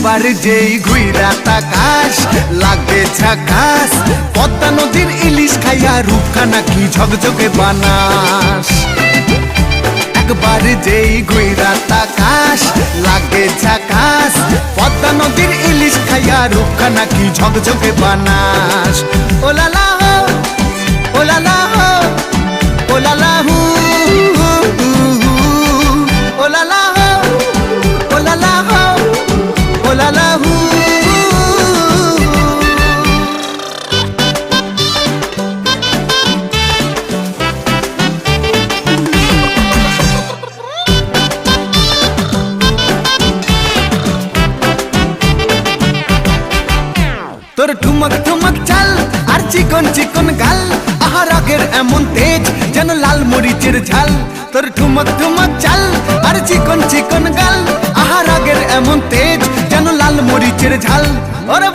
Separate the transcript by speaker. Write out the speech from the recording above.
Speaker 1: একবার যেই ঘুইরা তাকাস লাগে ঝাকাস, পদ্মা নদীর ইলিশ খাইয়া রূপখানা কি ঝকঝকে বানাস। একবার যেই ঘুইরা তাকাস লাগে ঝাকাস, পদ্মা নদীর ইলিশ খাইয়া রূপখানা কি ঝকঝকে বানাস। ওলালা হো ওলালা হো ওলালা হু ওলালা হো ওলালা হো ওলালা হু। তোর ঠুমক ঠুমক চাল আর চিকন চিকন গাল, আহা রাগের এমন তেজ যেন লাল মরিচের ঝাল। তোর ঠুমক ঠুমক চাল আর চিকন চিকন গাল, আহা রাগের এমন তেজ যেন লাল মরিচের ঝাল। ওরে